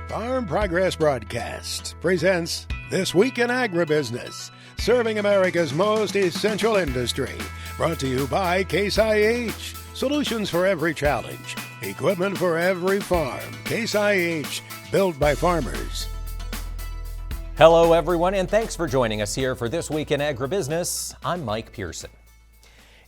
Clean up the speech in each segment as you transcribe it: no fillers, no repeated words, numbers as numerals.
Farm Progress Broadcast presents This Week in Agribusiness, serving America's most essential industry. Brought to you by Case IH. Solutions for every challenge. Equipment for every farm. Case IH, built by farmers. Hello, everyone, and thanks for joining us here for This Week in Agribusiness. I'm Mike Pearson.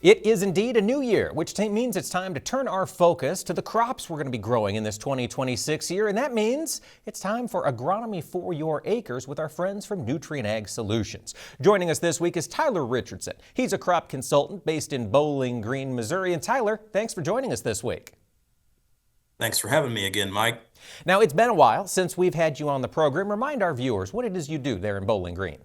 It is indeed a new year, which means it's time to turn our focus to the crops we're going to be growing in this 2026 year, and that means it's time for Agronomy for Your Acres with our friends from Nutrien Ag Solutions. Joining us this week is Tyler Richardson. He's a crop consultant based in Bowling Green, Missouri. And Tyler, thanks for joining us this week. Thanks for having me again, Mike. Now, it's been a while since we've had you on the program. Remind our viewers what it is you do there in Bowling Green.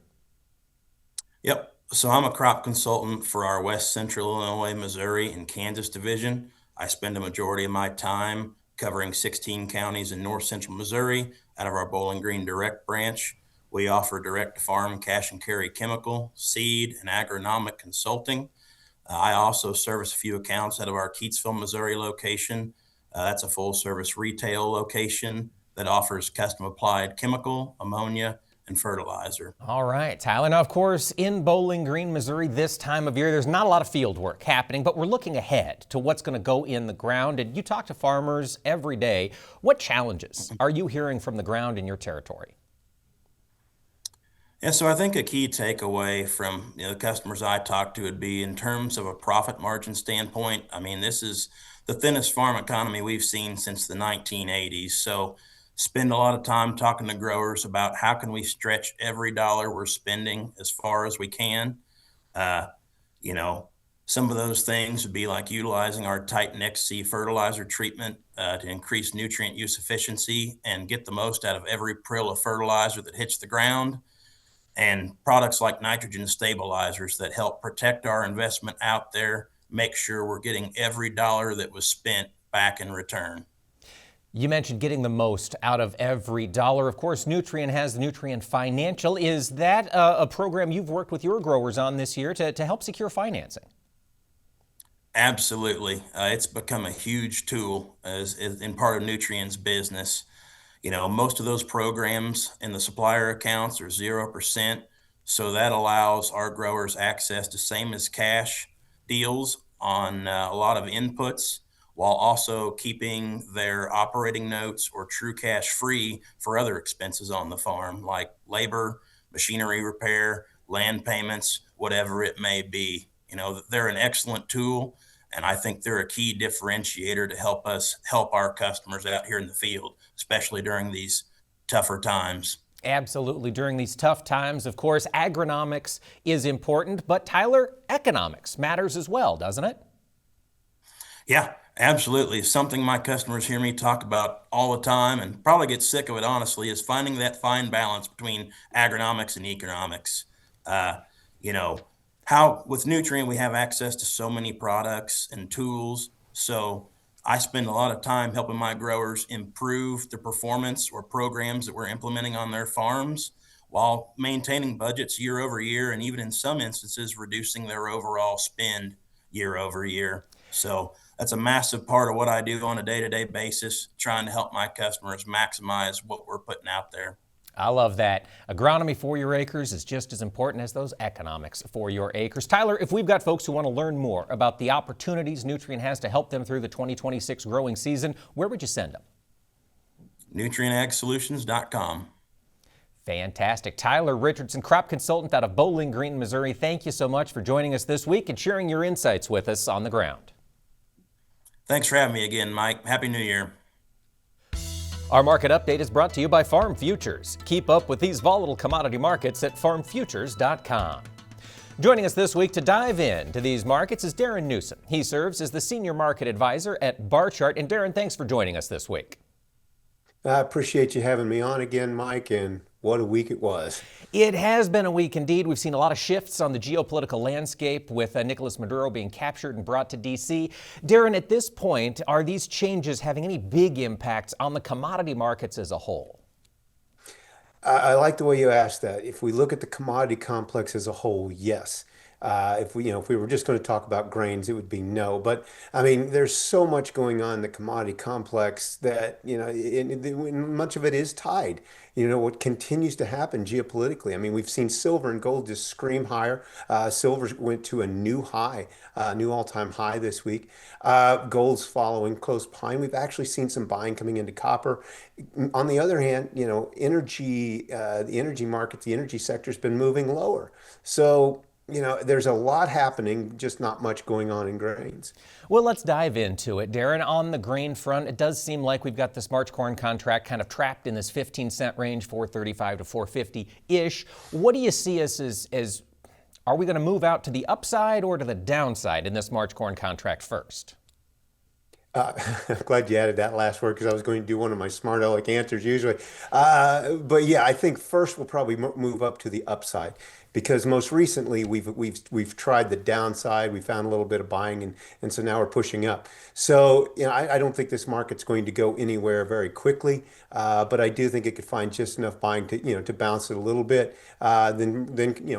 Yep. So I'm a crop consultant for our West Central Illinois, Missouri, and Kansas division. I spend a majority of my time covering 16 counties in North Central Missouri out of our Bowling Green Direct branch. We offer direct-to-farm cash and carry chemical, seed, and agronomic consulting. I also service a few accounts out of our Keatsville, Missouri location. That's a full-service retail location that offers custom-applied chemical, ammonia, and fertilizer. All right, Tyler. Now, of course, in Bowling Green, Missouri, this time of year, there's not a lot of field work happening, but we're looking ahead to what's going to go in the ground. And you talk to farmers every day. What challenges are you hearing from the ground in your territory? Yeah, so I think a key takeaway from the customers I talk to would be in terms of a profit margin standpoint. I mean, this is the thinnest farm economy we've seen since the 1980s. So spend a lot of time talking to growers about how can we stretch every dollar we're spending as far as we can. Some of those things would be like utilizing our Titan XC fertilizer treatment to increase nutrient use efficiency and get the most out of every prill of fertilizer that hits the ground, and products like nitrogen stabilizers that help protect our investment out there, make sure we're getting every dollar that was spent back in return. You mentioned getting the most out of every dollar. Of course, Nutrien has Nutrien Financial. Is that a program you've worked with your growers on this year to help secure financing? Absolutely. It's become a huge tool as in part of Nutrien's business. Most of those programs in the supplier accounts are 0%. So that allows our growers access to same as cash deals on a lot of inputs, while also keeping their operating notes or true cash free for other expenses on the farm, like labor, machinery repair, land payments, whatever it may be. They're an excellent tool, and I think they're a key differentiator to help us help our customers out here in the field, especially during these tougher times. Absolutely. During these tough times, of course, agronomics is important, but Tyler, economics matters as well, doesn't it? Yeah, absolutely. Something my customers hear me talk about all the time and probably get sick of it, honestly, is finding that fine balance between agronomics and economics. How with Nutrien, we have access to so many products and tools. So I spend a lot of time helping my growers improve the performance or programs that we're implementing on their farms while maintaining budgets year over year, and even in some instances, reducing their overall spend year over year. So that's a massive part of what I do on a day-to-day basis, trying to help my customers maximize what we're putting out there. I love that. Agronomy for your acres is just as important as those economics for your acres. Tyler, if we've got folks who want to learn more about the opportunities Nutrien has to help them through the 2026 growing season, where would you send them? NutrienAgSolutions.com. Fantastic. Tyler Richardson, crop consultant out of Bowling Green, Missouri. Thank you so much for joining us this week and sharing your insights with us on the ground. Thanks for having me again, Mike. Happy New Year. Our market update is brought to you by Farm Futures. Keep up with these volatile commodity markets at farmfutures.com. Joining us this week to dive into these markets is Darren Newsom. He serves as the Senior Market Advisor at Barchart. And Darren, thanks for joining us this week. I appreciate you having me on again, Mike, and what a week it was. It has been a week indeed. We've seen a lot of shifts on the geopolitical landscape with Nicolas Maduro being captured and brought to D.C. Darren, at this point, are these changes having any big impacts on the commodity markets as a whole? I like the way you asked that. If we look at the commodity complex as a whole, yes. If we were just going to talk about grains, it would be no. But I mean, there's so much going on in the commodity complex that, much of it is tied. What continues to happen geopolitically. I mean, we've seen silver and gold just scream higher. Silver went to a new high, new all-time high this week. Gold's following close behind. We've actually seen some buying coming into copper. On the other hand, the energy market, the energy sector has been moving lower. So, there's a lot happening, just not much going on in grains. Well, let's dive into it, Darren. On the grain front, it does seem like we've got this March corn contract kind of trapped in this 15-cent range, 435 to 450-ish. What do you see as are we going to move out to the upside or to the downside in this March corn contract first? I'm glad you added that last word because I was going to do one of my smart aleck answers usually. But yeah, I think first we'll probably move up to the upside because most recently we've tried the downside. We found a little bit of buying and so now we're pushing up. So I don't think this market's going to go anywhere very quickly, but I do think it could find just enough buying to bounce it a little bit, then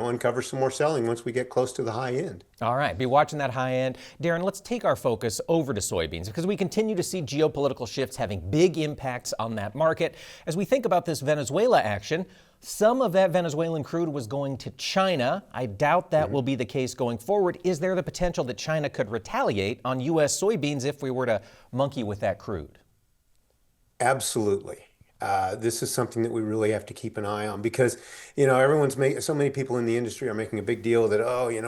uncover some more selling once we get close to the high end. All right, be watching that high end. Darren, let's take our focus over to soybeans because we continue to see geopolitical shifts having big impacts on that market. As we think about this Venezuela action, some of that Venezuelan crude was going to China. I doubt that will be the case going forward. Is there the potential that China could retaliate on U.S. soybeans if we were to monkey with that crude? Absolutely. This is something that we really have to keep an eye on because, so many people in the industry are making a big deal that,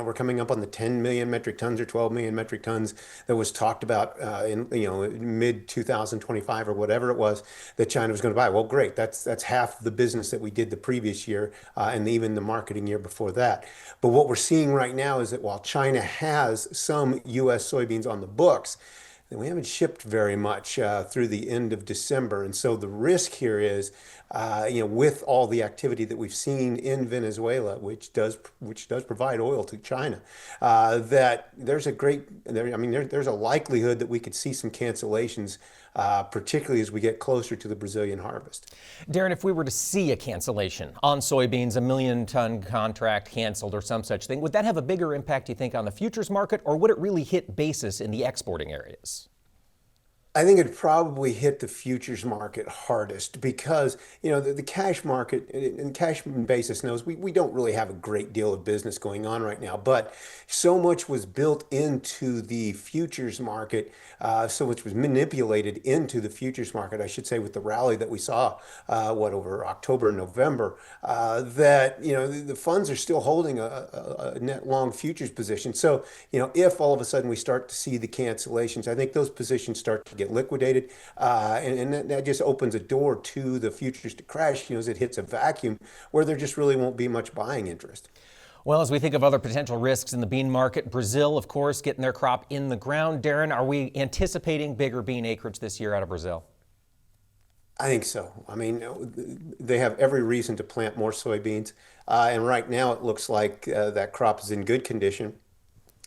we're coming up on the 10 million metric tons or 12 million metric tons that was talked about in mid 2025 or whatever it was that China was going to buy. Well, great. That's half the business that we did the previous year and even the marketing year before that. But what we're seeing right now is that while China has some U.S. soybeans on the books, and we haven't shipped very much through the end of December. And so the risk here is, with all the activity that we've seen in Venezuela, which does provide oil to China, that there's a likelihood that we could see some cancellations, particularly as we get closer to the Brazilian harvest. Darren, if we were to see a cancellation on soybeans, a 1 million ton contract canceled or some such thing, would that have a bigger impact, do you think, on the futures market, or would it really hit basis in the exporting areas? I think it'd probably hit the futures market hardest because, the cash market and cash basis knows we don't really have a great deal of business going on right now, but so much was built into the futures market, so much was manipulated into the futures market, I should say, with the rally that we saw, over October and November, that, the funds are still holding a net long futures position. So, if all of a sudden we start to see the cancellations, I think those positions start to get liquidated, and that just opens a door to the futures to crash, as it hits a vacuum where there just really won't be much buying interest. Well, as we think of other potential risks in the bean market, Brazil, of course, getting their crop in the ground. Darren, are we anticipating bigger bean acreage this year out of Brazil? I think so. I mean, they have every reason to plant more soybeans, and right now it looks like that crop is in good condition.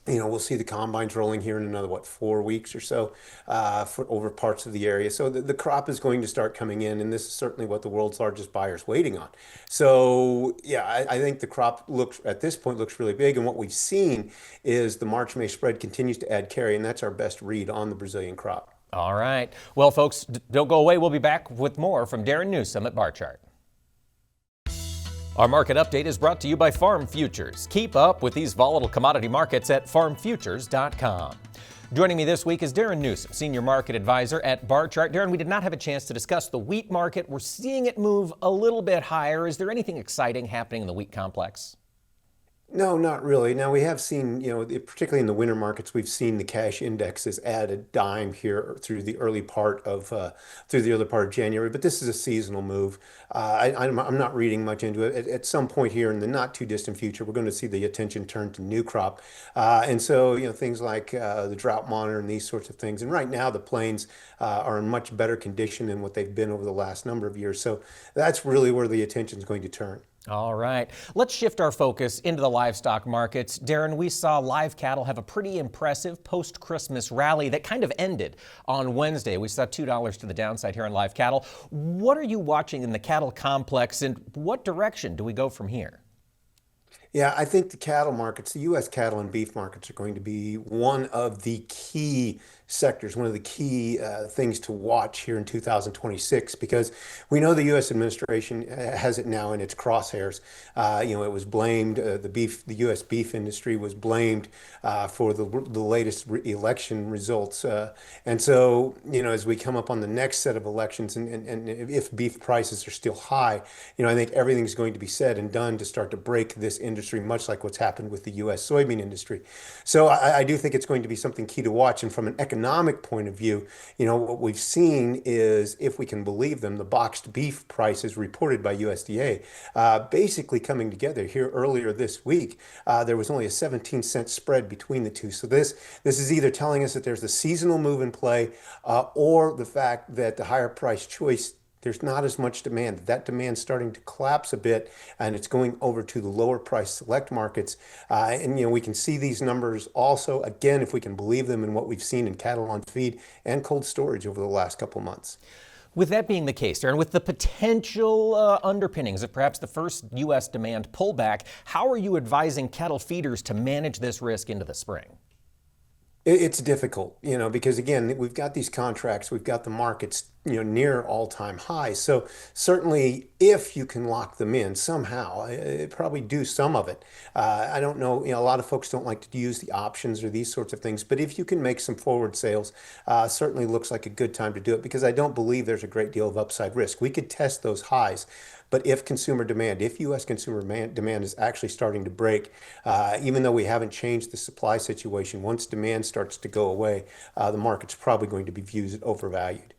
We'll see the combines rolling here in another, 4 weeks or so for over parts of the area. So the crop is going to start coming in, and this is certainly what the world's largest buyer is waiting on. So, yeah, I think the crop at this point looks really big. And what we've seen is the March-May spread continues to add carry, and that's our best read on the Brazilian crop. All right. Well, folks, don't go away. We'll be back with more from Darren Newsom at Bar Chart. Our market update is brought to you by Farm Futures. Keep up with these volatile commodity markets at farmfutures.com. Joining me this week is Darren Newsom, Senior Market Advisor at Bar Chart. Darren, we did not have a chance to discuss the wheat market. We're seeing it move a little bit higher. Is there anything exciting happening in the wheat complex? No, not really. Now we have seen, particularly in the winter markets, we've seen the cash indexes add a dime here through the early part of January. But this is a seasonal move. I'm not reading much into it. At some point here in the not too distant future, we're going to see the attention turn to new crop, and so things like the drought monitor and these sorts of things. And right now the plains are in much better condition than what they've been over the last number of years. So that's really where the attention is going to turn. All right. Let's shift our focus into the livestock markets. Darren, we saw live cattle have a pretty impressive post-Christmas rally that kind of ended on Wednesday. We saw $2 to the downside here on live cattle. What are you watching in the cattle complex, and what direction do we go from here? Yeah, I think the cattle markets, the U.S. cattle and beef markets are going to be one of the key sectors, one of the key things to watch here in 2026, because we know the U.S. administration has it now in its crosshairs. It was blamed, the U.S. beef industry was blamed for the latest election results. And so, as we come up on the next set of elections, and if beef prices are still high, I think everything's going to be said and done to start to break this industry, much like what's happened with the U.S. soybean industry. So I do think it's going to be something key to watch. And from an economic point of view, what we've seen is, if we can believe them, the boxed beef prices reported by USDA basically coming together here earlier this week. There was only a 17-cent spread between the two. So this is either telling us that there's a seasonal move in play, or the fact that the higher price choice, there's not as much demand. That demand's starting to collapse a bit, and it's going over to the lower price select markets. And we can see these numbers also, again, if we can believe them, in what we've seen in cattle on feed and cold storage over the last couple months. With that being the case, Darren, with the potential underpinnings of perhaps the first U.S. demand pullback, how are you advising cattle feeders to manage this risk into the spring? It's difficult, because again, we've got these contracts, we've got the markets, near all-time highs. So certainly, if you can lock them in somehow, probably do some of it. I don't know, a lot of folks don't like to use the options or these sorts of things, but if you can make some forward sales, certainly looks like a good time to do it, because I don't believe there's a great deal of upside risk. We could test those highs. But if U.S. consumer demand is actually starting to break, even though we haven't changed the supply situation, once demand starts to go away, the market's probably going to be viewed as overvalued.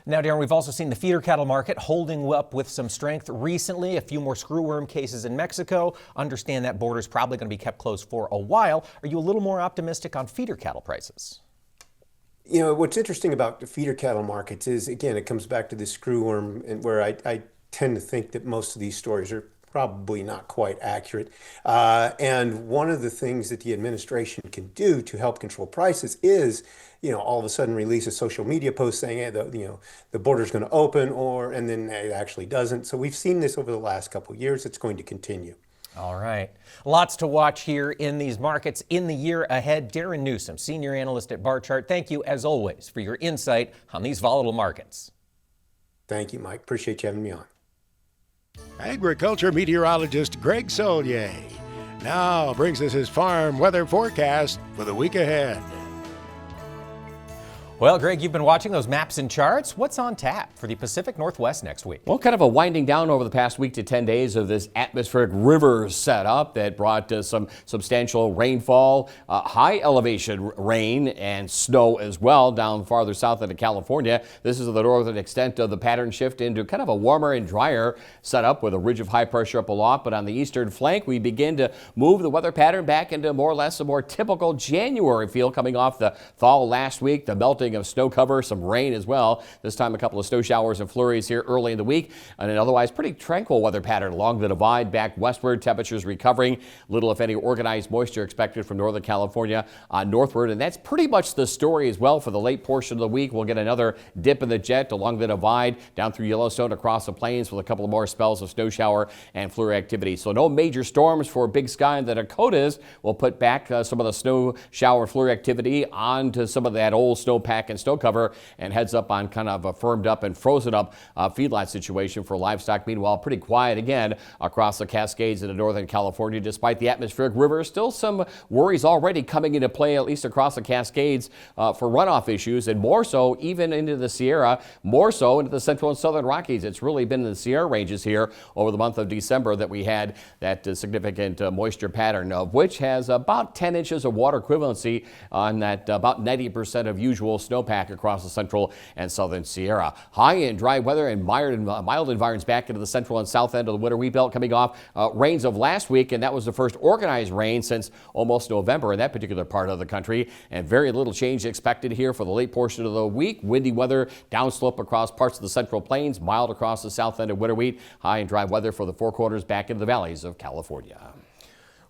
Now, Darren, we've also seen the feeder cattle market holding up with some strength recently. A few more screwworm cases in Mexico. Understand that border is probably going to be kept closed for a while. Are you a little more optimistic on feeder cattle prices? What's interesting about the feeder cattle markets is, again, it comes back to the screwworm, and where I tend to think that most of these stories are probably not quite accurate. And one of the things that the administration can do to help control prices is, all of a sudden release a social media post saying, hey, the border's going to open, and then it actually doesn't. So we've seen this over the last couple of years. It's going to continue. All right. Lots to watch here in these markets in the year ahead. Darren Newsom, senior analyst at Barchart, thank you as always for your insight on these volatile markets. Thank you, Mike. Appreciate you having me on. Agriculture meteorologist Greg Solier now brings us his farm weather forecast for the week ahead. Well, Greg, you've been watching those maps and charts. What's on tap for the Pacific Northwest next week? Well, kind of a winding down over the past week to 10 days of this atmospheric river setup that brought some substantial rainfall, high elevation rain and snow as well down farther south into California. This is the northern extent of the pattern shift into kind of a warmer and drier setup with a ridge of high pressure up aloft. But on the eastern flank, we begin to move the weather pattern back into more or less a more typical January feel coming off the thaw last week, the melting of snow cover, some rain as well. This time a couple of snow showers and flurries here early in the week, and an otherwise pretty tranquil weather pattern along the divide back westward. Temperatures recovering, little if any organized moisture expected from Northern California northward, and that's pretty much the story as well for the late portion of the week. We'll get another dip in the jet along the divide down through Yellowstone across the plains with a couple of more spells of snow shower and flurry activity. So no major storms for Big Sky in the Dakotas. We'll put back some of the snow shower and flurry activity onto some of that old snowpack and snow cover, and heads up on kind of a firmed up and frozen up feedlot situation for livestock. Meanwhile, pretty quiet again across the Cascades into Northern California despite the atmospheric river. Still some worries already coming into play, at least across the Cascades, for runoff issues, and more so even into the Sierra, more so into the central and southern Rockies. It's really been in the Sierra ranges here over the month of December that we had that significant moisture pattern, of which has about 10 inches of water equivalency on that about 90% of usual snowpack across the central and southern Sierra. High and dry weather and mild environs back into the central and south end of the winter wheat belt coming off rains of last week, and that was the first organized rain since almost November in that particular part of the country, and very little change expected here for the late portion of the week. Windy weather downslope across parts of the central plains, mild across the south end of winter wheat. High and dry weather for the four corners back into the valleys of California.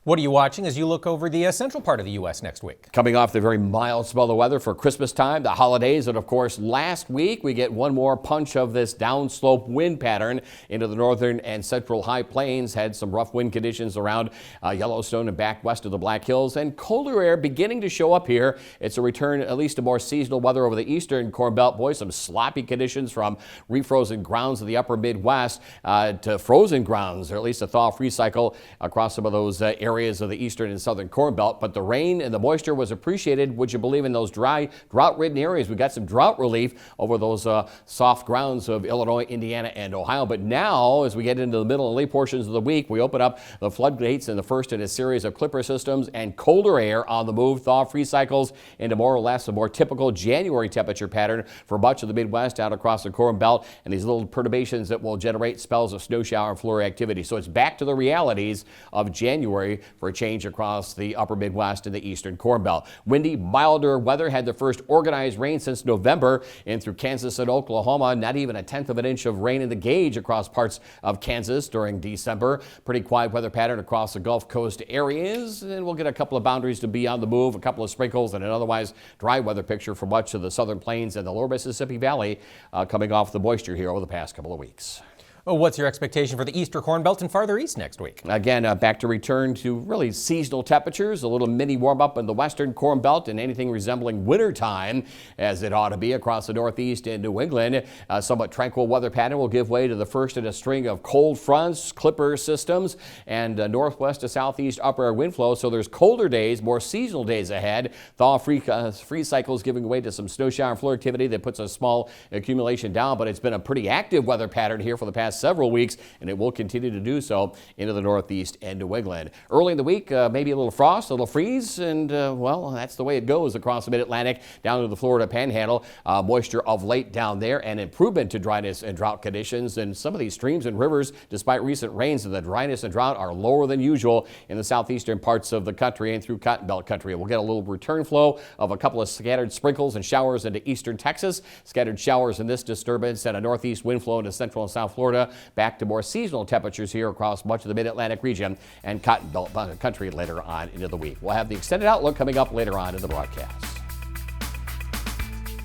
What are you watching as you look over the central part of the U.S. next week? Coming off the very mild spell of weather for Christmas time, the holidays, and of course last week we get one more punch of this downslope wind pattern into the northern and central high plains. Had some rough wind conditions around Yellowstone and back west of the Black Hills, and colder air beginning to show up here. It's a return at least to more seasonal weather over the eastern Corn Belt. Boy, some sloppy conditions from refrozen grounds of the upper Midwest to frozen grounds, or at least a thaw-free cycle across some of those areas of the eastern and southern Corn Belt. But the rain and the moisture was appreciated, would you believe, in those dry, drought-ridden areas. We got some drought relief over those soft grounds of Illinois, Indiana, and Ohio. But now, as we get into the middle and late portions of the week, we open up the floodgates in the first in a series of clipper systems, and colder air on the move, thaw-free cycles into more or less a more typical January temperature pattern for much of the Midwest out across the Corn Belt, and these little perturbations that will generate spells of snow shower and flurry activity. So it's back to the realities of January for a change across the upper Midwest and the eastern Corn Belt. Windy, milder weather had the first organized rain since November in through Kansas and Oklahoma. Not even a tenth of an inch of rain in the gauge across parts of Kansas during December. Pretty quiet weather pattern across the Gulf Coast areas, and we'll get a couple of boundaries to be on the move, a couple of sprinkles, and an otherwise dry weather picture for much of the southern plains and the lower Mississippi Valley coming off the moisture here over the past couple of weeks. Oh, what's your expectation for the eastern Corn Belt and farther east next week? Again, back to return to really seasonal temperatures, a little mini warm up in the western Corn Belt and anything resembling winter time as it ought to be across the northeast and New England. Somewhat tranquil weather pattern will give way to the first in a string of cold fronts, clipper systems, and northwest to southeast upper air wind flow. So there's colder days, more seasonal days ahead. Thaw-free cycles giving way to some snow shower and flurry activity that puts a small accumulation down, but it's been a pretty active weather pattern here for the past several weeks, and it will continue to do so into the northeast and New England. Early in the week, maybe a little frost, a little freeze, and well, that's the way it goes across the mid-Atlantic down to the Florida Panhandle. Moisture of late down there, and improvement to dryness and drought conditions. And some of these streams and rivers, despite recent rains, the dryness and drought are lower than usual in the southeastern parts of the country and through Cotton Belt country. We'll get a little return flow of a couple of scattered sprinkles and showers into eastern Texas, scattered showers in this disturbance, and a northeast wind flow into central and south Florida. Back to more seasonal temperatures here across much of the mid-Atlantic region and Cotton Belt country later on into the week. We'll have the extended outlook coming up later on in the broadcast.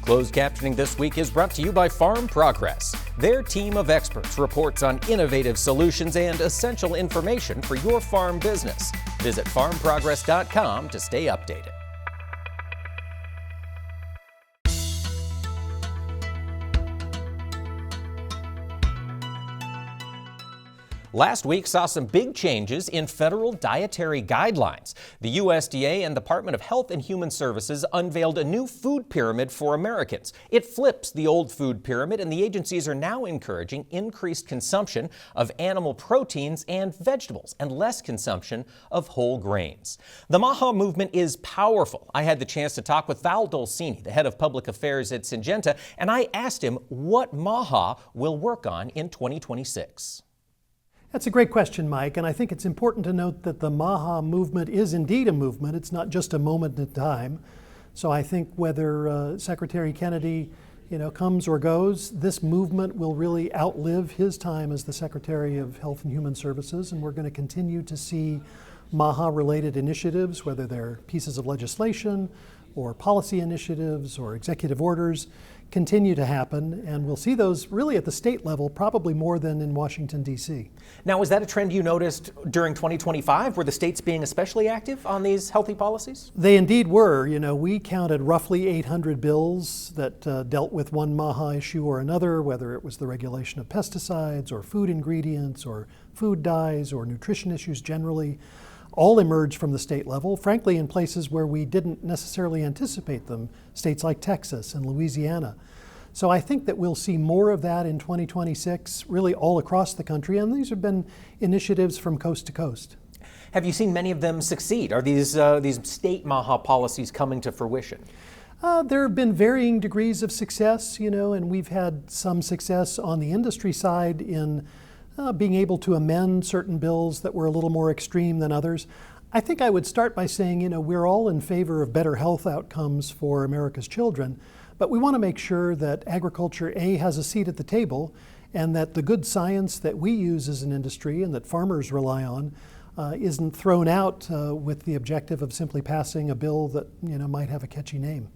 Closed captioning this week is brought to you by Farm Progress. Their team of experts reports on innovative solutions and essential information for your farm business. Visit farmprogress.com to stay updated. Last week saw some big changes in federal dietary guidelines. The USDA and Department of Health and Human Services unveiled a new food pyramid for Americans. It flips the old food pyramid, and the agencies are now encouraging increased consumption of animal proteins and vegetables and less consumption of whole grains. The MAHA movement is powerful. I had the chance to talk with Val Dolcini, the head of public affairs at Syngenta, and I asked him what MAHA will work on in 2026. That's a great question, Mike, and I think it's important to note that the MAHA movement is indeed a movement. It's not just a moment in time. So I think whether Secretary Kennedy, comes or goes, this movement will really outlive his time as the Secretary of Health and Human Services, and we're going to continue to see MAHA-related initiatives, whether they're pieces of legislation or policy initiatives or executive orders, continue to happen, and we'll see those really at the state level, probably more than in Washington, D.C. Now, is that a trend you noticed during 2025? Were the states being especially active on these healthy policies? They indeed were. We counted roughly 800 bills that dealt with one MAHA issue or another, whether it was the regulation of pesticides or food ingredients or food dyes or nutrition issues generally. All emerged from the state level, frankly, in places where we didn't necessarily anticipate them, states like Texas and Louisiana. So I think that we'll see more of that in 2026, really all across the country, and these have been initiatives from coast to coast. Have you seen many of them succeed? Are these state MAHA policies coming to fruition? There have been varying degrees of success, and we've had some success on the industry side in being able to amend certain bills that were a little more extreme than others. I think I would start by saying, we're all in favor of better health outcomes for America's children, but we want to make sure that agriculture, A, has a seat at the table, and that the good science that we use as an industry and that farmers rely on isn't thrown out with the objective of simply passing a bill that might have a catchy name.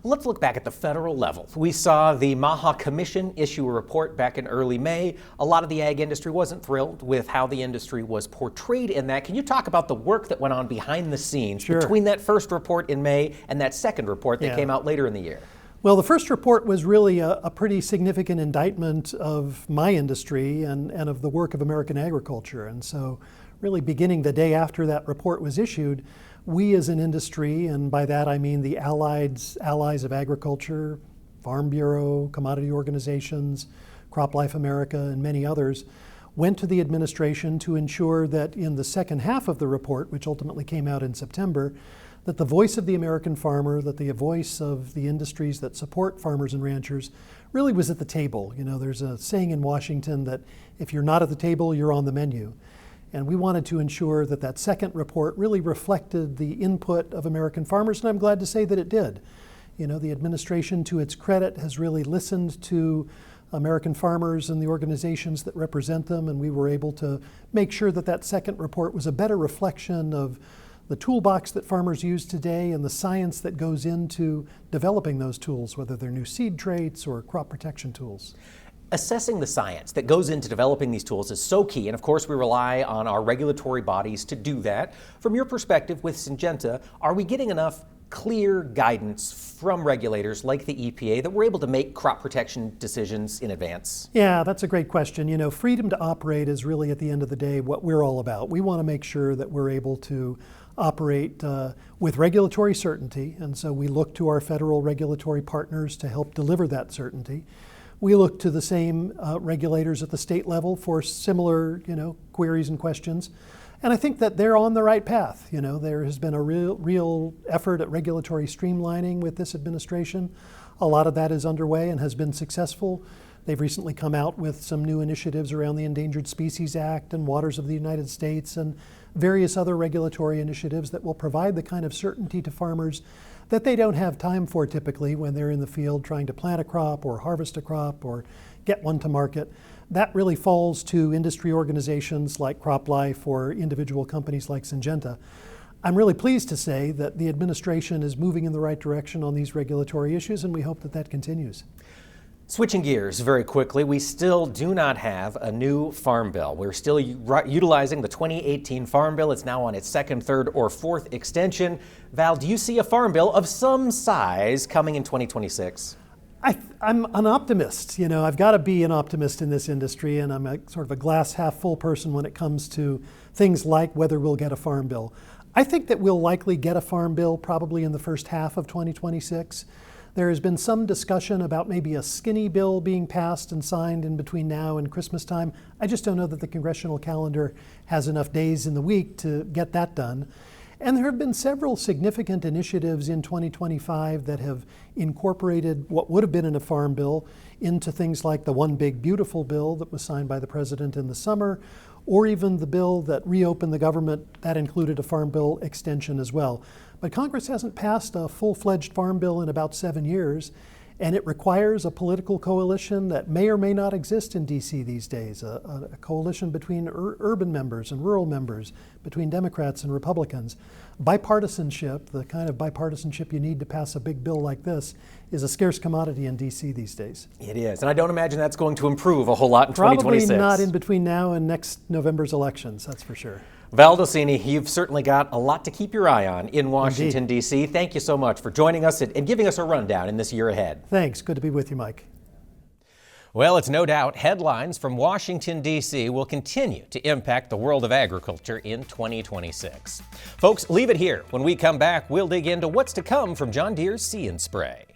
Let's look back at the federal level. We saw the MAHA Commission issue a report back in early May. A lot of the ag industry wasn't thrilled with how the industry was portrayed in that. Can you talk about the work that went on behind the scenes between that first report in May and that second report that came out later in the year? Well, the first report was really a pretty significant indictment of my industry and of the work of American agriculture. And so really beginning the day after that report was issued, we as an industry, and by that I mean the allies of agriculture, Farm Bureau, commodity organizations, CropLife America, and many others, went to the administration to ensure that in the second half of the report, which ultimately came out in September, that the voice of the American farmer, that the voice of the industries that support farmers and ranchers really was at the table. There's a saying in Washington that if you're not at the table, you're on the menu. And we wanted to ensure that that second report really reflected the input of American farmers, and I'm glad to say that it did. The administration, to its credit, has really listened to American farmers and the organizations that represent them, and we were able to make sure that that second report was a better reflection of the toolbox that farmers use today and the science that goes into developing those tools, whether they're new seed traits or crop protection tools. Assessing the science that goes into developing these tools is so key, and of course we rely on our regulatory bodies to do that. From your perspective with Syngenta, are we getting enough clear guidance from regulators like the EPA that we're able to make crop protection decisions in advance? Yeah, that's a great question. Freedom to operate is really at the end of the day what we're all about. We want to make sure that we're able to operate with regulatory certainty, and so we look to our federal regulatory partners to help deliver that certainty. We look to the same regulators at the state level for similar, queries and questions. And I think that they're on the right path. There has been a real effort at regulatory streamlining with this administration. A lot of that is underway and has been successful. They've recently come out with some new initiatives around the Endangered Species Act and Waters of the United States and various other regulatory initiatives that will provide the kind of certainty to farmers that they don't have time for typically when they're in the field trying to plant a crop or harvest a crop or get one to market. That really falls to industry organizations like CropLife or individual companies like Syngenta. I'm really pleased to say that the administration is moving in the right direction on these regulatory issues, and we hope that that continues. Switching gears very quickly, we still do not have a new farm bill. We're still utilizing the 2018 Farm Bill. It's now on its second, third, or fourth extension. Val, do you see a farm bill of some size coming in 2026? I'm an optimist. I've got to be an optimist in this industry, and I'm a sort of a glass half full person when it comes to things like whether we'll get a farm bill. I think that we'll likely get a farm bill probably in the first half of 2026. There has been some discussion about maybe a skinny bill being passed and signed in between now and Christmas time. I just don't know that the congressional calendar has enough days in the week to get that done. And there have been several significant initiatives in 2025 that have incorporated what would have been in a farm bill into things like the One Big Beautiful bill that was signed by the president in the summer, or even the bill that reopened the government that included a farm bill extension as well. But Congress hasn't passed a full-fledged farm bill in about 7 years, and it requires a political coalition that may or may not exist in DC these days, a coalition between urban members and rural members, between Democrats and Republicans. Bipartisanship, the kind of bipartisanship you need to pass a big bill like this, is a scarce commodity in DC these days. It is, and I don't imagine that's going to improve a whole lot in 2026. Probably not in between now and next November's elections, that's for sure. Val Docini, you've certainly got a lot to keep your eye on in Washington, D.C. Thank you so much for joining us and giving us a rundown in this year ahead. Thanks. Good to be with you, Mike. Well, it's no doubt headlines from Washington, D.C. will continue to impact the world of agriculture in 2026. Folks, leave it here. When we come back, we'll dig into what's to come from John Deere's See and Spray.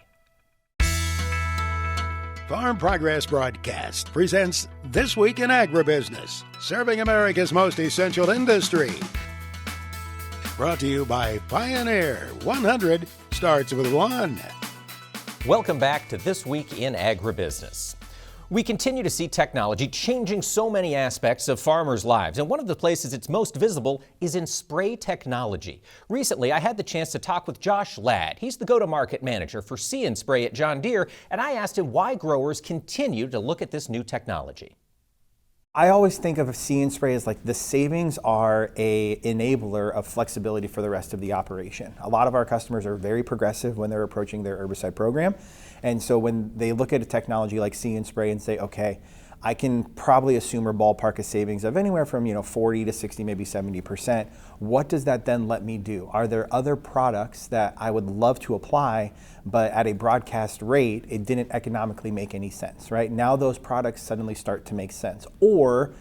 Farm Progress Broadcast presents This Week in Agribusiness, serving America's most essential industry. Brought to you by Pioneer. 100 starts with 1. Welcome back to This Week in Agribusiness. We continue to see technology changing so many aspects of farmers' lives, and one of the places it's most visible is in spray technology. Recently, I had the chance to talk with Josh Ladd. He's the go-to-market manager for See and Spray at John Deere, and I asked him why growers continue to look at this new technology. I always think of See and Spray as like the savings are a enabler of flexibility for the rest of the operation. A lot of our customers are very progressive when they're approaching their herbicide program. And so when they look at a technology like See and Spray and say, okay, I can probably assume or ballpark a savings of anywhere from 40 to 60, maybe 70%. What does that then let me do? Are there other products that I would love to apply, but at a broadcast rate, it didn't economically make any sense, right? Now those products suddenly start to make sense. Or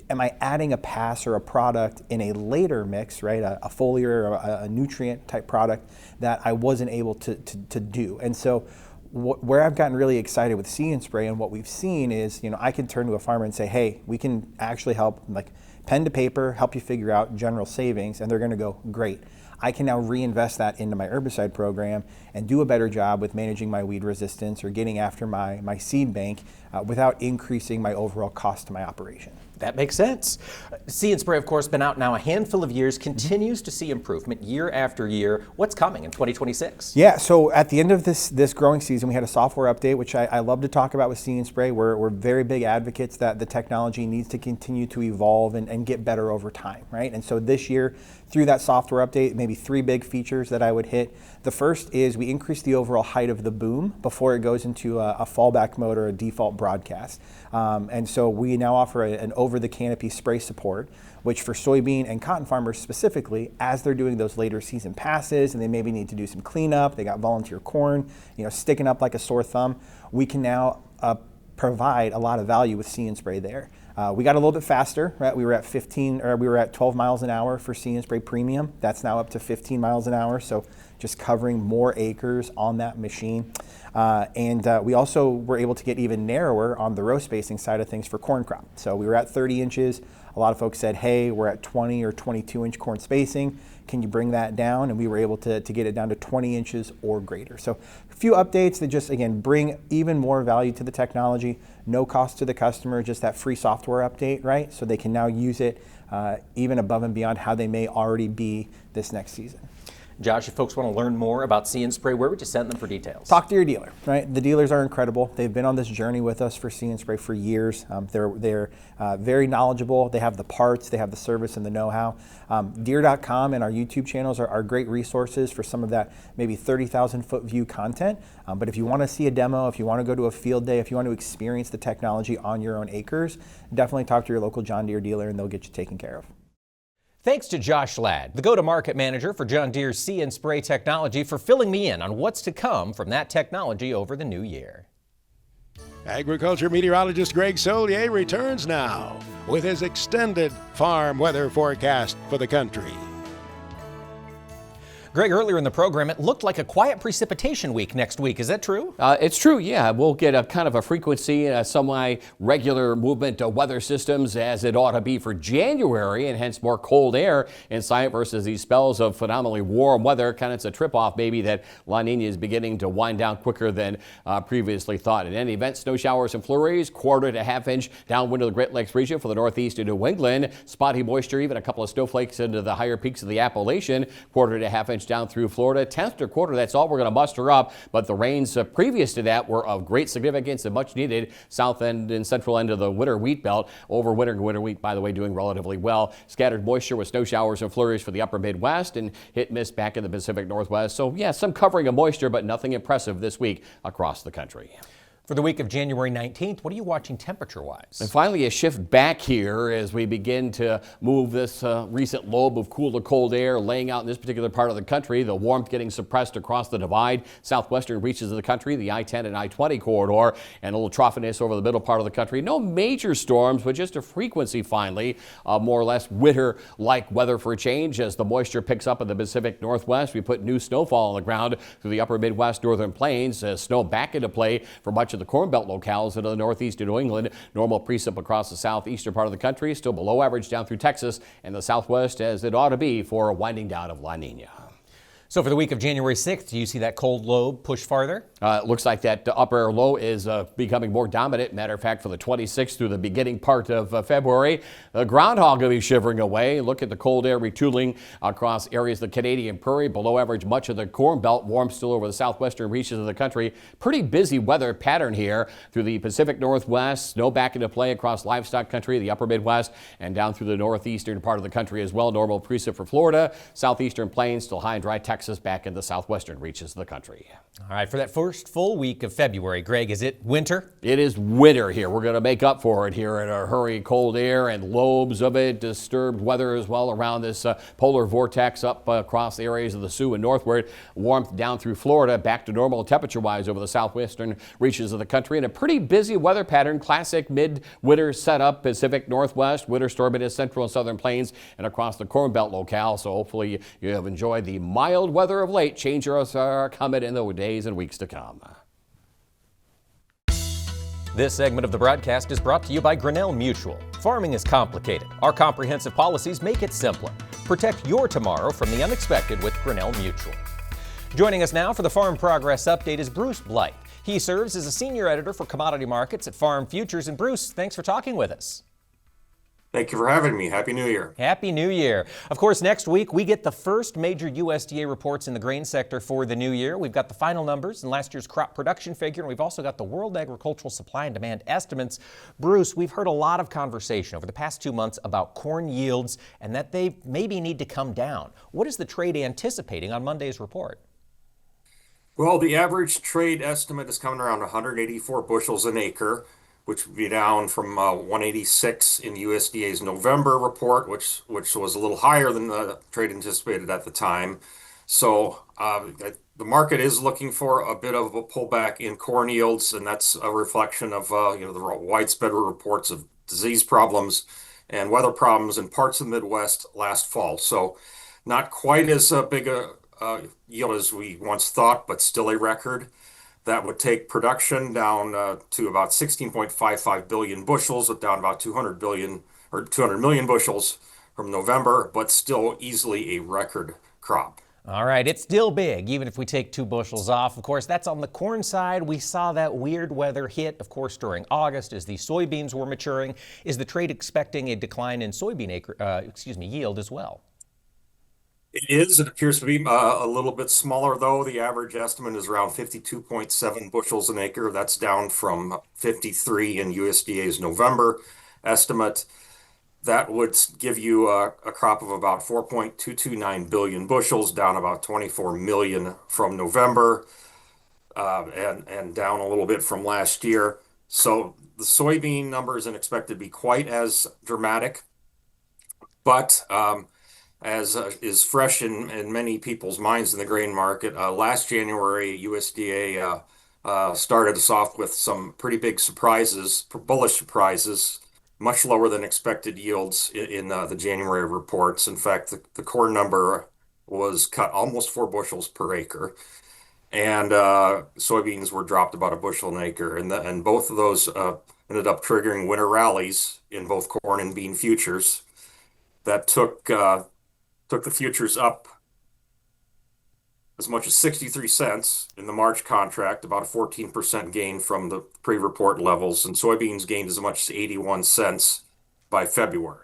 am I adding a pass or a product in a later mix, right? A foliar or a nutrient type product that I wasn't able to do. And so where I've gotten really excited with See and Spray and what we've seen is, I can turn to a farmer and say, hey, we can actually help, like pen to paper, help you figure out general savings, and they're going to go, great. I can now reinvest that into my herbicide program and do a better job with managing my weed resistance or getting after my seed bank without increasing my overall cost to my operation. That makes sense. See and Spray, of course, been out now a handful of years, continues to see improvement year after year. What's coming in 2026? Yeah, so at the end of this growing season, we had a software update, which I love to talk about with See and Spray. We're very big advocates that the technology needs to continue to evolve and get better over time, right? And so this year, through that software update, maybe 3 big features that I would hit. The first is we increase the overall height of the boom before it goes into a fallback mode or a default broadcast. And so we now offer an over-the-canopy spray support, which for soybean and cotton farmers specifically, as they're doing those later season passes and they maybe need to do some cleanup, they got volunteer corn, sticking up like a sore thumb, we can now provide a lot of value with See and Spray there. We got a little bit faster, right? We were at 12 miles an hour for See and Spray Premium. That's now up to 15 miles an hour, so just covering more acres on that machine. And we also were able to get even narrower on the row spacing side of things for corn crop. So we were at 30 inches. A lot of folks said, hey, we're at 20 or 22 inch corn spacing. Can you bring that down? And we were able to get it down to 20 inches or greater. So a few updates that just, again, bring even more value to the technology. No cost to the customer, just that free software update, right? So they can now use it even above and beyond how they may already be this next season. Josh, if folks want to learn more about See and Spray, where would you send them for details? Talk to your dealer, right? The dealers are incredible. They've been on this journey with us for See and Spray for years. They're very knowledgeable. They have the parts, they have the service and the know-how. Deere.com and our YouTube channels are great resources for some of that maybe 30,000 foot view content. But if you want to see a demo, if you want to go to a field day, if you want to experience the technology on your own acres, definitely talk to your local John Deere dealer and they'll get you taken care of. Thanks to Josh Ladd, the go-to-market manager for John Deere's See and Spray technology, for filling me in on what's to come from that technology over the new year. Agriculture meteorologist Greg Solier returns now with his extended farm weather forecast for the country. Greg, earlier in the program, it looked like a quiet precipitation week next week. Is that true? It's true, yeah. We'll get a kind of a frequency, semi-regular movement of weather systems as it ought to be for January, and hence more cold air in sight versus these spells of phenomenally warm weather. Kind of it's a trip-off maybe that La Nina is beginning to wind down quicker than previously thought. In any event, snow showers and flurries, 1/4 to 1/2 inch downwind of the Great Lakes region for the northeast of New England. Spotty moisture, even a couple of snowflakes into the higher peaks of the Appalachian. 1/4 to 1/2 inch down through Florida. 1/10 to 1/4, that's all we're going to muster up. But the rains previous to that were of great significance and much needed south end and central end of the winter wheat belt. Over winter wheat, by the way, doing relatively well. Scattered moisture with snow showers and flurries for the upper Midwest and hit miss back in the Pacific Northwest. So yeah, some covering of moisture, but nothing impressive this week across the country. For the week of January 19th, what are you watching temperature-wise? And finally, a shift back here as we begin to move this recent lobe of cool to cold air laying out in this particular part of the country. The warmth getting suppressed across the divide, southwestern reaches of the country, the I-10 and I-20 corridor, and a little troughiness over the middle part of the country. No major storms, but just a frequency finally, more or less winter-like weather for a change as the moisture picks up in the Pacific Northwest. We put new snowfall on the ground through the upper Midwest, northern plains. Snow back into play for much of the Corn Belt locales into the northeast of New England. Normal precip across the southeastern part of the country, still below average down through Texas and the southwest as it ought to be for a winding down of La Nina. So for the week of January 6th, do you see that cold low push farther? It looks like that upper air low is becoming more dominant. Matter of fact, for the 26th through the beginning part of February, the groundhog will be shivering away. Look at the cold air retooling across areas of the Canadian Prairie. Below average, much of the Corn Belt, warm still over the southwestern reaches of the country. Pretty busy weather pattern here through the Pacific Northwest. Snow back into play across livestock country, the upper Midwest, and down through the northeastern part of the country as well. Normal precip for Florida, southeastern plains, still high and dry. Texas back in the southwestern reaches of the country. All right, for that first full week of February, Greg, is it winter? It is winter here. We're going to make up for it here in a hurry. Cold air and lobes of it, disturbed weather as well around this polar vortex up across the areas of the Sioux and northward. Warmth down through Florida, back to normal temperature-wise over the southwestern reaches of the country. And a pretty busy weather pattern, classic mid-winter setup, Pacific Northwest, winter storm into central and southern plains and across the Corn Belt locale. So hopefully you have enjoyed the mild weather of late. Changes are coming in the days and weeks to come. This segment of the broadcast is brought to you by Grinnell Mutual. Farming is complicated. Our comprehensive policies make it simpler. Protect your tomorrow from the unexpected with Grinnell Mutual. Joining us now for the Farm Progress Update is Bruce Blythe. He serves as a senior editor for commodity markets at Farm Futures. And Bruce, thanks for talking with us. Thank you for having me. Happy New Year. Happy New Year. Of course, next week we get the first major USDA reports in the grain sector for the new year. We've got the final numbers in last year's crop production figure, and we've also got the World Agricultural Supply and Demand estimates. Bruce, we've heard a lot of conversation over the past 2 months about corn yields and that they maybe need to come down. What is the trade anticipating on Monday's report? Well, the average trade estimate is coming around 184 bushels an acre, which would be down from 186 in USDA's November report, which was a little higher than the trade anticipated at the time. So the market is looking for a bit of a pullback in corn yields, and that's a reflection of the widespread reports of disease problems and weather problems in parts of the Midwest last fall. So not quite as big a yield as we once thought, but still a record. That would take production down to about 16.55 billion bushels, down about 200 million bushels from November, but still easily a record crop. All right, it's still big, even if we take 2 bushels off. Of course, that's on the corn side. We saw that weird weather hit, of course, during August as the soybeans were maturing. Is the trade expecting a decline in soybean yield as well? It is. It appears to be a little bit smaller, though. The average estimate is around 52.7 bushels an acre. That's down from 53 in USDA's November estimate. That would give you a crop of about 4.229 billion bushels, down about 24 million from November, and down a little bit from last year. So the soybean number isn't expected to be quite as dramatic, but as is fresh in many people's minds in the grain market, last January, USDA started us off with some pretty big surprises, bullish surprises, much lower than expected yields in the January reports. In fact, the corn number was cut almost 4 bushels per acre, and soybeans were dropped about a bushel an acre. And both of those ended up triggering winter rallies in both corn and bean futures that took the futures up as much as 63 cents in the March contract, about a 14% gain from the pre-report levels, and soybeans gained as much as 81 cents by February.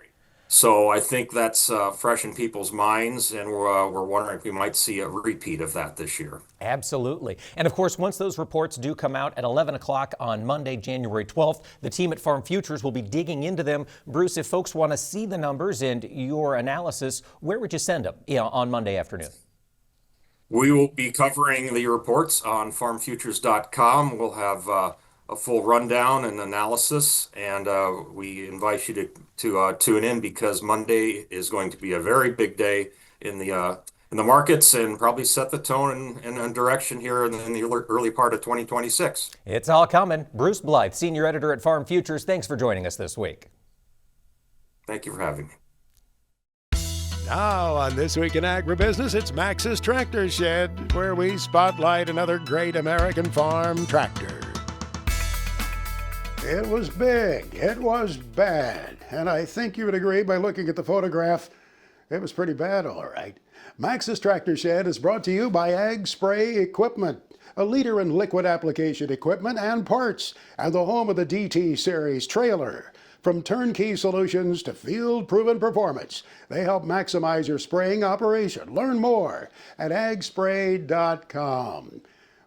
So I think that's fresh in people's minds, and we're wondering if we might see a repeat of that this year. Absolutely. And of course, once those reports do come out at 11 o'clock on Monday, January 12th, the team at Farm Futures will be digging into them. Bruce, if folks want to see the numbers and your analysis, where would you send them on Monday afternoon? We will be covering the reports on farmfutures.com. We'll have a full rundown and analysis, and we invite you to tune in, because Monday is going to be a very big day in the markets and probably set the tone and direction here in the early part of 2026. It's all coming. Bruce Blythe, senior editor at Farm Futures, thanks for joining us this week. Thank you for having me. Now on This Week in Agribusiness, it's Max's Tractor Shed, where we spotlight another great American farm tractor. It was big, it was bad, and I think you would agree by looking at the photograph. It was pretty bad, all right. Max's Tractor Shed is brought to you by Ag Spray Equipment, a leader in liquid application equipment and parts, and the home of the DT Series trailer. From turnkey solutions to field-proven performance, they help maximize your spraying operation. Learn more at agspray.com.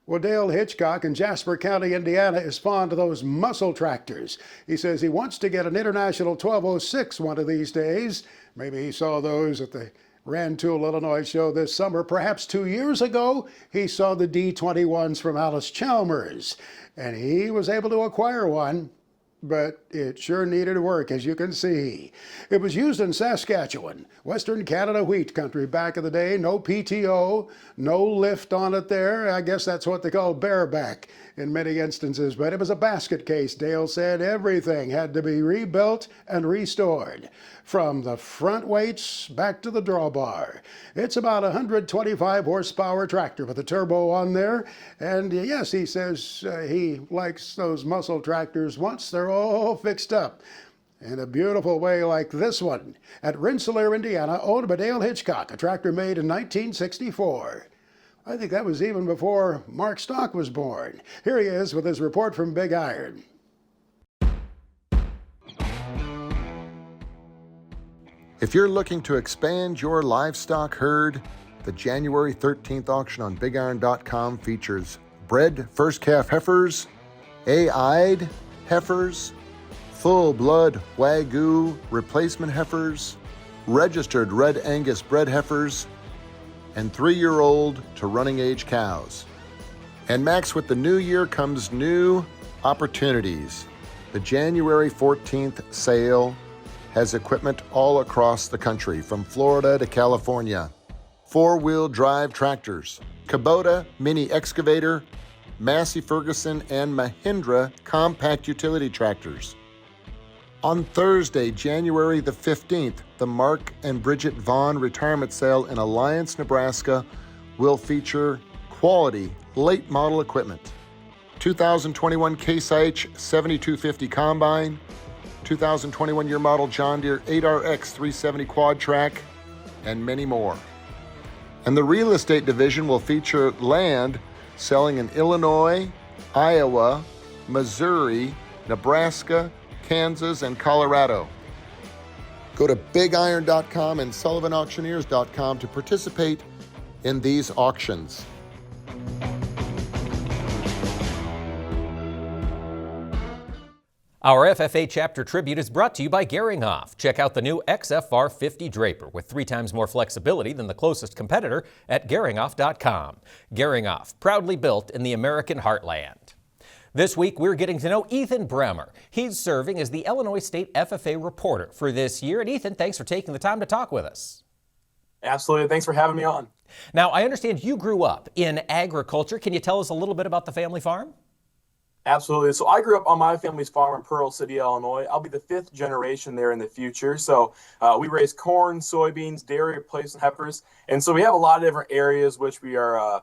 Well, Dale Hitchcock in Jasper County, Indiana, is fond of those muscle tractors. He says he wants to get an International 1206 one of these days. Maybe he saw those at the Rantoul, Illinois show this summer. Perhaps 2 years ago, he saw the D21s from Alice Chalmers, and he was able to acquire one. But it sure needed work, as you can see. It was used in Saskatchewan, Western Canada wheat country back in the day. No PTO, no lift on it there. I guess that's what they call bareback in many instances. But it was a basket case, Dale said. Everything had to be rebuilt and restored, from the front weights back to the drawbar. It's about a 125 horsepower tractor with a turbo on there. And yes, he says he likes those muscle tractors once they're all fixed up in a beautiful way like this one at Rensselaer, Indiana, owned by Dale Hitchcock, a tractor made in 1964. I think that was even before Mark Stock was born. Here he is with his report from Big Iron. If you're looking to expand your livestock herd, the January 13th auction on BigIron.com features bred first calf heifers, A-eyed heifers, full-blood Wagyu replacement heifers, registered Red Angus bred heifers, and 3-year-old to running age cows. And Max, with the new year comes new opportunities. The January 14th sale has equipment all across the country, from Florida to California. 4-wheel drive tractors, Kubota mini excavator, Massey Ferguson and Mahindra compact utility tractors. On Thursday, January the 15th, the Mark and Bridget Vaughn retirement sale in Alliance, Nebraska will feature quality late model equipment. 2021 Case IH 7250 Combine, 2021 year model John Deere 8RX 370 Quad Track, and many more. And the real estate division will feature land selling in Illinois, Iowa, Missouri, Nebraska, Kansas, and Colorado. Go to BigIron.com and SullivanAuctioneers.com to participate in these auctions. Our FFA Chapter Tribute is brought to you by Geringhoff. Check out the new XFR 50 Draper with 3 times more flexibility than the closest competitor at Geringhoff.com. Geringhoff, proudly built in the American heartland. This week, we're getting to know Ethan Bremer. He's serving as the Illinois State FFA reporter for this year. And Ethan, thanks for taking the time to talk with us. Absolutely. Thanks for having me on. Now, I understand you grew up in agriculture. Can you tell us a little bit about the family farm? Absolutely. So I grew up on my family's farm in Pearl City, Illinois. I'll be the 5th generation there in the future. So we raise corn, soybeans, dairy replacement heifers. And so we have a lot of different areas which we're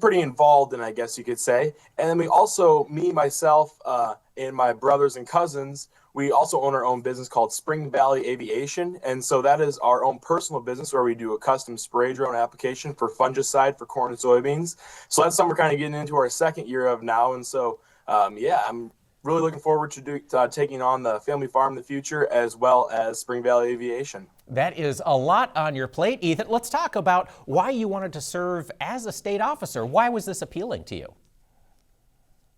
pretty involved in, I guess you could say. And then we also, me, myself, and my brothers and cousins, we also own our own business called Spring Valley Aviation. And so that is our own personal business where we do a custom spray drone application for fungicide for corn and soybeans. So that's something we're kind of getting into our 2nd year of now. And so I'm really looking forward to taking on the family farm in the future, as well as Spring Valley Aviation. That is a lot on your plate, Ethan. Let's talk about why you wanted to serve as a state officer. Why was this appealing to you?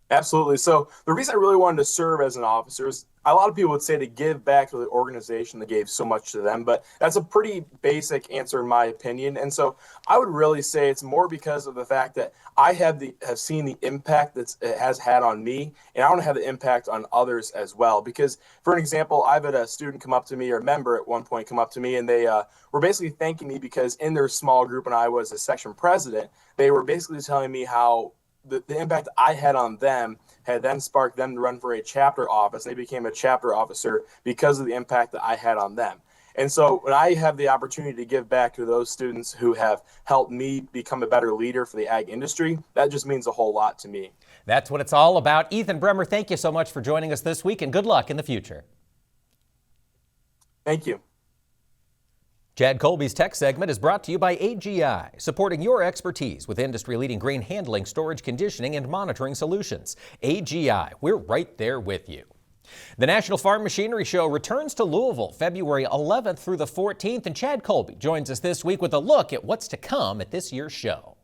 Absolutely. So the reason I really wanted to serve as an officer is a lot of people would say to give back to the organization that gave so much to them, but that's a pretty basic answer in my opinion. And so I would really say it's more because of the fact that I have seen the impact that it has had on me, and I want to have the impact on others as well. Because for an example, I've had a student come up to me, or a member at one point come up to me, and they were basically thanking me because in their small group, and I was a section president, they were basically telling me how the impact I had on them had then sparked them to run for a chapter office. They became a chapter officer because of the impact that I had on them. And so when I have the opportunity to give back to those students who have helped me become a better leader for the ag industry, that just means a whole lot to me. That's what it's all about. Ethan Bremer, thank you so much for joining us this week, and good luck in the future. Thank you. Chad Colby's Tech segment is brought to you by AGI, supporting your expertise with industry-leading grain handling, storage, conditioning, and monitoring solutions. AGI, we're right there with you. The National Farm Machinery Show returns to Louisville February 11th through the 14th, and Chad Colby joins us this week with a look at what's to come at this year's show.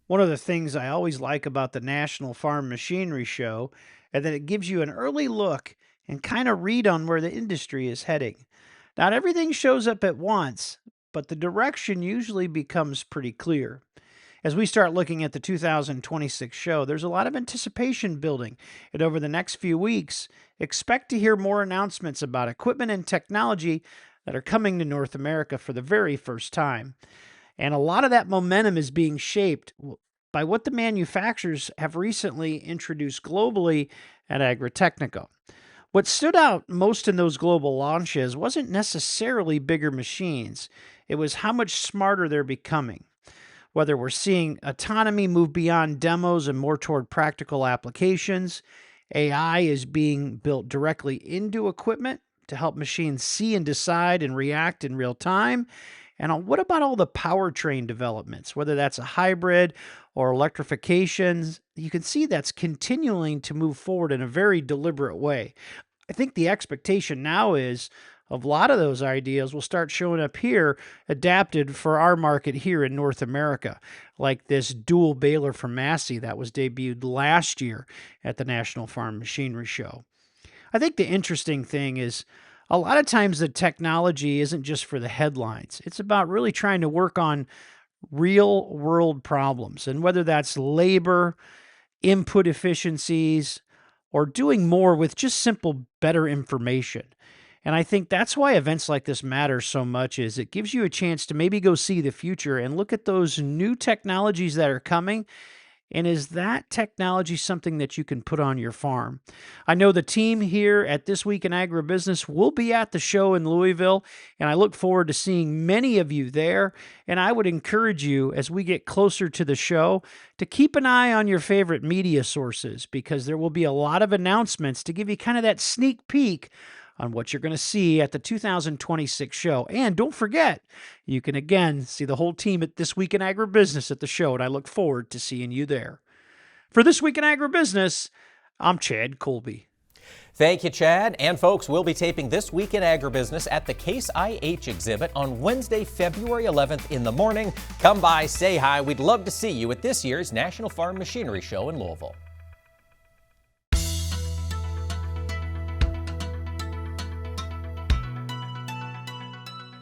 One of the things I always like about the National Farm Machinery Show is that it gives you an early look and kind of read on where the industry is heading. Not everything shows up at once, but the direction usually becomes pretty clear. As we start looking at the 2026 show, there's a lot of anticipation building, and over the next few weeks, expect to hear more announcements about equipment and technology that are coming to North America for the very first time. And a lot of that momentum is being shaped by what the manufacturers have recently introduced globally at Agritechnica. What stood out most in those global launches wasn't necessarily bigger machines. It was how much smarter they're becoming. Whether we're seeing autonomy move beyond demos and more toward practical applications, AI is being built directly into equipment to help machines see and decide and react in real time. And what about all the powertrain developments, whether that's a hybrid or electrifications? You can see that's continuing to move forward in a very deliberate way. I think the expectation now is a lot of those ideas will start showing up here, adapted for our market here in North America, like this dual baler from Massey that was debuted last year at the National Farm Machinery Show. I think the interesting thing is a lot of times the technology isn't just for the headlines. It's about really trying to work on real world problems, and whether that's labor, input efficiencies, or doing more with just simple, better information. And I think that's why events like this matter so much, is it gives you a chance to maybe go see the future and look at those new technologies that are coming. And is that technology something that you can put on your farm? I know the team here at This Week in Agribusiness will be at the show in Louisville, and I look forward to seeing many of you there. And I would encourage you, as we get closer to the show, to keep an eye on your favorite media sources, because there will be a lot of announcements to give you kind of that sneak peek on what you're going to see at the 2026 show. And don't forget, you can again see the whole team at This Week in Agribusiness at the show, and I look forward to seeing you there. For This Week in Agribusiness, I'm Chad Colby. Thank you, Chad. And folks, we'll be taping This Week in Agribusiness at the Case IH exhibit on Wednesday, February 11th in the morning. Come by, say hi. We'd love to see you at this year's National Farm Machinery Show in Louisville.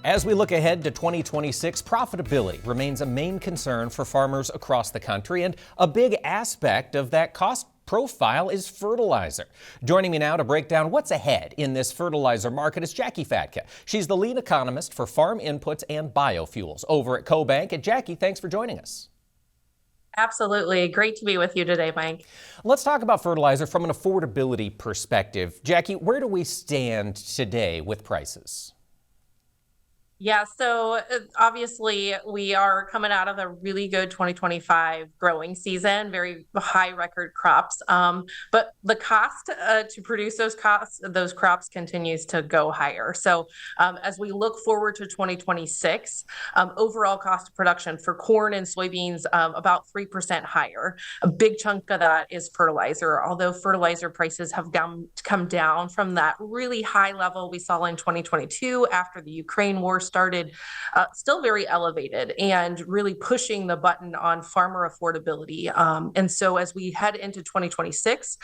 As we look ahead to 2026, profitability remains a main concern for farmers across the country, and a big aspect of that cost profile is fertilizer. Joining me now to break down what's ahead in this fertilizer market is Jackie Fatka. She's the lead economist for farm inputs and biofuels over at CoBank. And Jackie, thanks for joining us. Absolutely. Great to be with you today, Mike. Let's talk about fertilizer from an affordability perspective. Jackie, where do we stand today with prices? Yeah, so obviously we are coming out of a really good 2025 growing season, very high record crops. But the cost to produce those crops continues to go higher. So as we look forward to 2026, overall cost of production for corn and soybeans about 3% higher. A big chunk of that is fertilizer, although fertilizer prices have come down from that really high level we saw in 2022 after the Ukraine war started, still very elevated and really pushing the button on farmer affordability. And so as we head into 2026,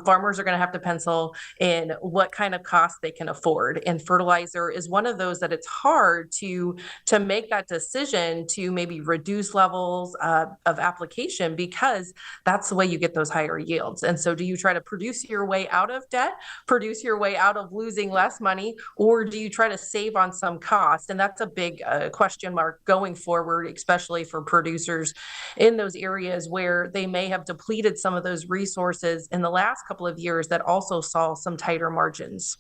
farmers are going to have to pencil in what kind of costs they can afford. And fertilizer is one of those that it's hard to make that decision to maybe reduce levels of application, because that's the way you get those higher yields. And so do you try to produce your way out of debt, produce your way out of losing less money, or do you try to save on some cost? And that's a big question mark going forward, especially for producers in those areas where they may have depleted some of those resources in the last couple of years that also saw some tighter margins.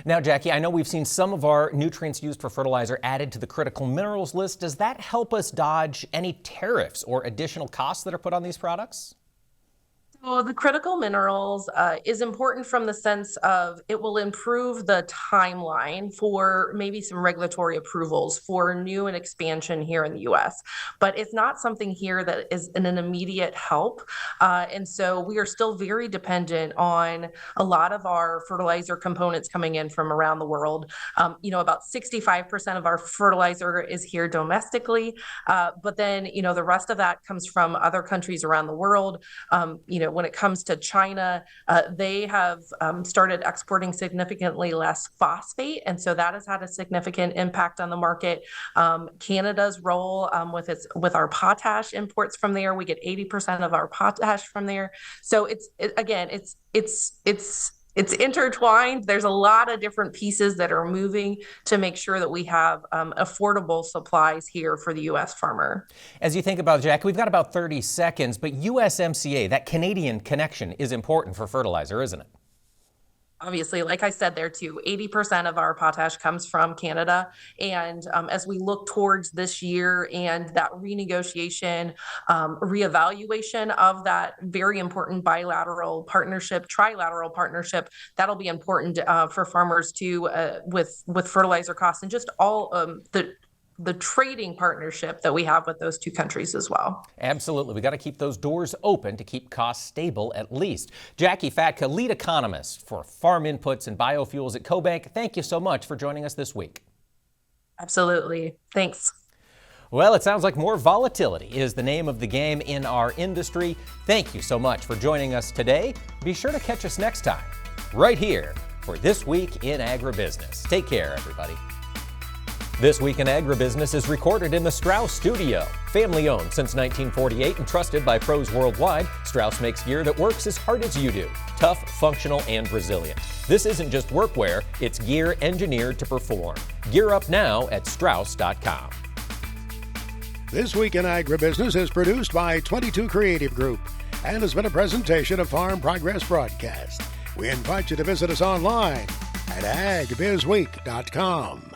Now, Jackie, I know we've seen some of our nutrients used for fertilizer added to the critical minerals list. Does that help us dodge any tariffs or additional costs that are put on these products? So the critical minerals is important from the sense of it will improve the timeline for maybe some regulatory approvals for new and expansion here in the U.S. But it's not something here that is an immediate help. And so we are still very dependent on a lot of our fertilizer components coming in from around the world. About 65% of our fertilizer is here domestically. But then, the rest of that comes from other countries around the world. When it comes to China, they have started exporting significantly less phosphate, and so that has had a significant impact on the market. Canada's role with our potash imports from there, we get 80% of our potash from there. So it's intertwined. There's a lot of different pieces that are moving to make sure that we have affordable supplies here for the U.S. farmer. As you think about it, Jack, we've got about 30 seconds, but USMCA, that Canadian connection, is important for fertilizer, isn't it? Obviously, like I said there too, 80% of our potash comes from Canada. And as we look towards this year and that renegotiation, reevaluation of that very important trilateral partnership, that'll be important for farmers too, with fertilizer costs and just all the trading partnership that we have with those two countries as well. Absolutely. We got to keep those doors open to keep costs stable at least. Jackie Fatka, lead economist for farm inputs and biofuels at CoBank. Thank you so much for joining us this week. Absolutely. Thanks. Well, it sounds like more volatility is the name of the game in our industry. Thank you so much for joining us today. Be sure to catch us next time, right here for This Week in Agribusiness. Take care, everybody. This Week in Agribusiness is recorded in the Strauss Studio. Family owned since 1948 and trusted by pros worldwide, Strauss makes gear that works as hard as you do. Tough, functional, and resilient. This isn't just workwear, it's gear engineered to perform. Gear up now at Strauss.com. This Week in Agribusiness is produced by 22 Creative Group and has been a presentation of Farm Progress Broadcast. We invite you to visit us online at agbizweek.com.